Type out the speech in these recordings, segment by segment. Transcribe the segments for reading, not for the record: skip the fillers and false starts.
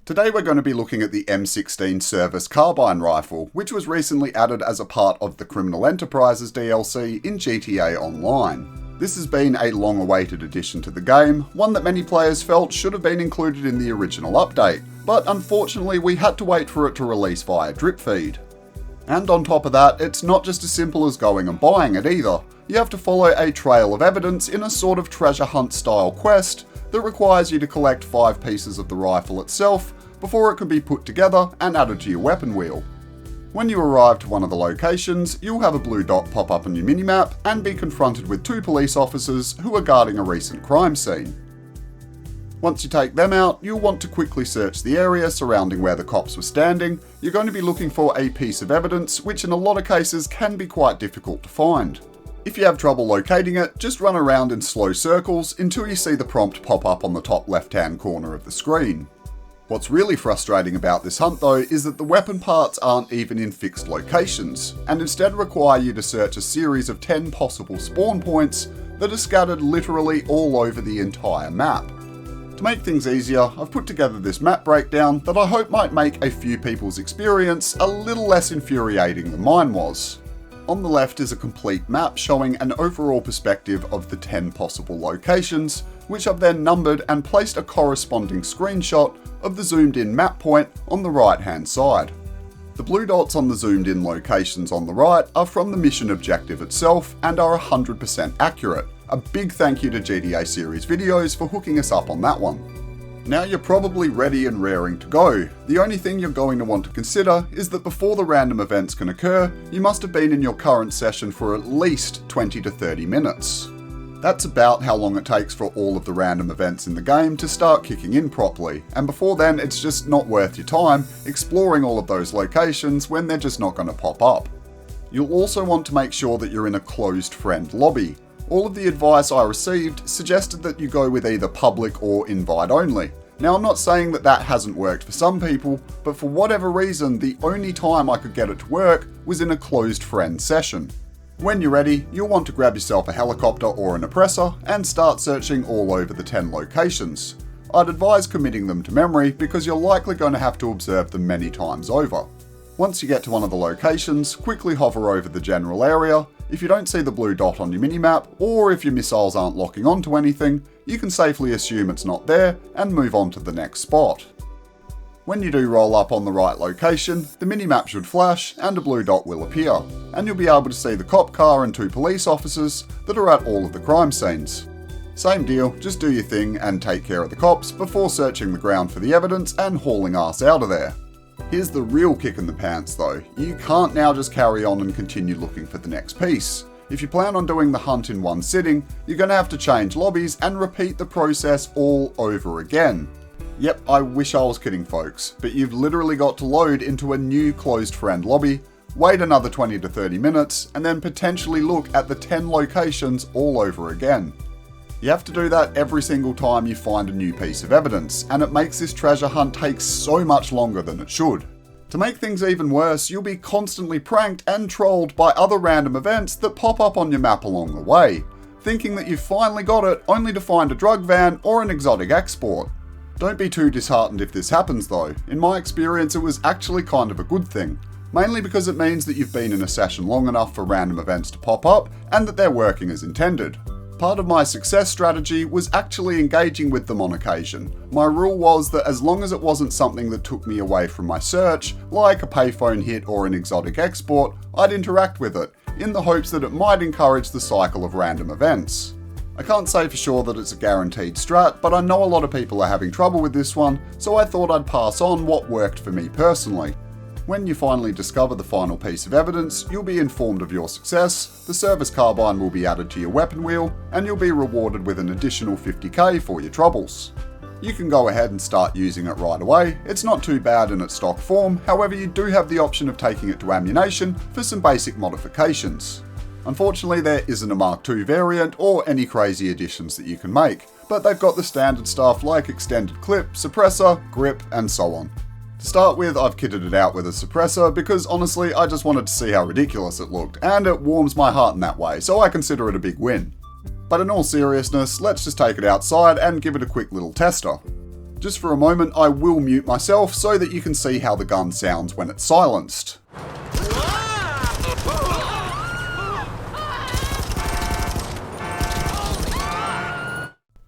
Today we're going to be looking at the M16 Service Carbine Rifle, which was recently added as a part of the Criminal Enterprises DLC in GTA Online. This has been a long-awaited addition to the game, one that many players felt should have been included in the original update, but unfortunately we had to wait for it to release via drip feed. And on top of that, it's not just as simple as going and buying it either. You have to follow a trail of evidence in a sort of treasure hunt style quest that requires you to collect 5 pieces of the rifle itself before it can be put together and added to your weapon wheel. When you arrive to one of the locations, you'll have a blue dot pop up on your minimap and be confronted with 2 police officers who are guarding a recent crime scene. Once you take them out, you'll want to quickly search the area surrounding where the cops were standing. You're going to be looking for a piece of evidence, which in a lot of cases can be quite difficult to find. If you have trouble locating it, just run around in slow circles until you see the prompt pop up on the top left-hand corner of the screen. What's really frustrating about this hunt though is that the weapon parts aren't even in fixed locations, and instead require you to search a series of 10 possible spawn points that are scattered literally all over the entire map. To make things easier, I've put together this map breakdown that I hope might make a few people's experience a little less infuriating than mine was. On the left is a complete map showing an overall perspective of the 10 possible locations, which I've then numbered and placed a corresponding screenshot of the zoomed in map point on the right hand side. The blue dots on the zoomed in locations on the right are from the mission objective itself and are 100% accurate. A big thank you to GTA series videos for hooking us up on that one. Now you're probably ready and raring to go. The only thing you're going to want to consider is that before the random events can occur, you must have been in your current session for at least 20 to 30 minutes. That's about how long it takes for all of the random events in the game to start kicking in properly, and before then it's just not worth your time exploring all of those locations when they're just not going to pop up. You'll also want to make sure that you're in a closed friend lobby. All of the advice I received suggested that you go with either public or invite only. Now I'm not saying that that hasn't worked for some people, but for whatever reason the only time I could get it to work was in a closed friend session. When you're ready, you'll want to grab yourself a helicopter or an oppressor and start searching all over the 10 locations. I'd advise committing them to memory because you're likely going to have to observe them many times over. Once you get to one of the locations, quickly hover over the general area. If you don't see the blue dot on your minimap, or if your missiles aren't locking onto anything, you can safely assume it's not there and move on to the next spot. When you do roll up on the right location, the minimap should flash and a blue dot will appear, and you'll be able to see the cop car and 2 police officers that are at all of the crime scenes. Same deal, just do your thing and take care of the cops before searching the ground for the evidence and hauling ass out of there. Here's the real kick in the pants though, you can't now just carry on and continue looking for the next piece. If you plan on doing the hunt in one sitting, you're going to have to change lobbies and repeat the process all over again. Yep, I wish I was kidding folks, but you've literally got to load into a new closed friend lobby, wait another 20 to 30 minutes, and then potentially look at the 10 locations all over again. You have to do that every single time you find a new piece of evidence, and it makes this treasure hunt take so much longer than it should. To make things even worse, you'll be constantly pranked and trolled by other random events that pop up on your map along the way, thinking that you've finally got it only to find a drug van or an exotic export. Don't be too disheartened if this happens though. In my experience it was actually kind of a good thing, mainly because it means that you've been in a session long enough for random events to pop up and that they're working as intended. Part of my success strategy was actually engaging with them on occasion. My rule was that as long as it wasn't something that took me away from my search, like a payphone hit or an exotic export, I'd interact with it, in the hopes that it might encourage the cycle of random events. I can't say for sure that it's a guaranteed strat, but I know a lot of people are having trouble with this one, so I thought I'd pass on what worked for me personally. When you finally discover the final piece of evidence, you'll be informed of your success, the service carbine will be added to your weapon wheel, and you'll be rewarded with an additional 50k for your troubles. You can go ahead and start using it right away, it's not too bad in its stock form, however you do have the option of taking it to ammunition for some basic modifications. Unfortunately there isn't a Mark II variant or any crazy additions that you can make, but they've got the standard stuff like extended clip, suppressor, grip, and so on. To start with, I've kitted it out with a suppressor because honestly I just wanted to see how ridiculous it looked, and it warms my heart in that way, so I consider it a big win. But in all seriousness, let's just take it outside and give it a quick little tester. Just for a moment, I will mute myself so that you can see how the gun sounds when it's silenced.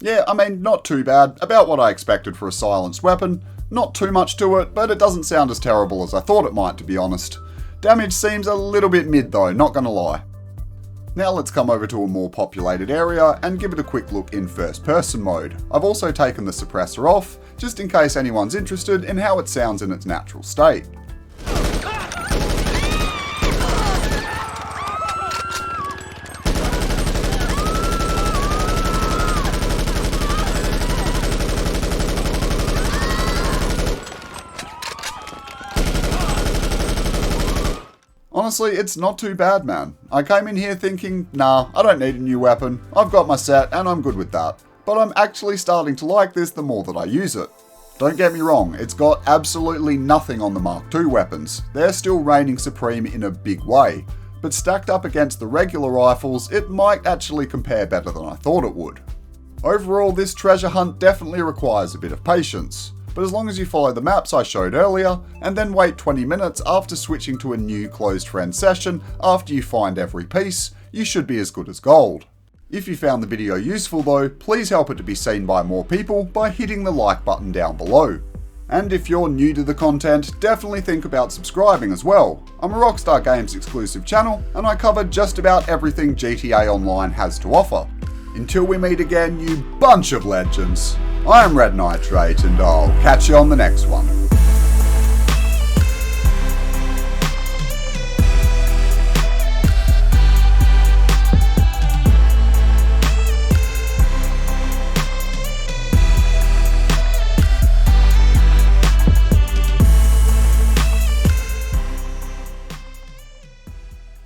Yeah, I mean, not too bad, about what I expected for a silenced weapon. Not too much to it, but it doesn't sound as terrible as I thought it might, to be honest. Damage seems a little bit mid though, not gonna lie. Now let's come over to a more populated area and give it a quick look in first person mode. I've also taken the suppressor off, just in case anyone's interested in how it sounds in its natural state. Honestly, it's not too bad, man. I came in here thinking, nah, I don't need a new weapon, I've got my set and I'm good with that. But I'm actually starting to like this the more that I use it. Don't get me wrong, it's got absolutely nothing on the Mark II weapons. They're still reigning supreme in a big way. But stacked up against the regular rifles, it might actually compare better than I thought it would. Overall, this treasure hunt definitely requires a bit of patience. But as long as you follow the maps I showed earlier, and then wait 20 minutes after switching to a new closed friend session after you find every piece, you should be as good as gold. If you found the video useful though, please help it to be seen by more people by hitting the like button down below. And if you're new to the content, definitely think about subscribing as well. I'm a Rockstar Games exclusive channel, and I cover just about everything GTA Online has to offer. Until we meet again, you bunch of legends. I am Red Nitrate, and I'll catch you on the next one.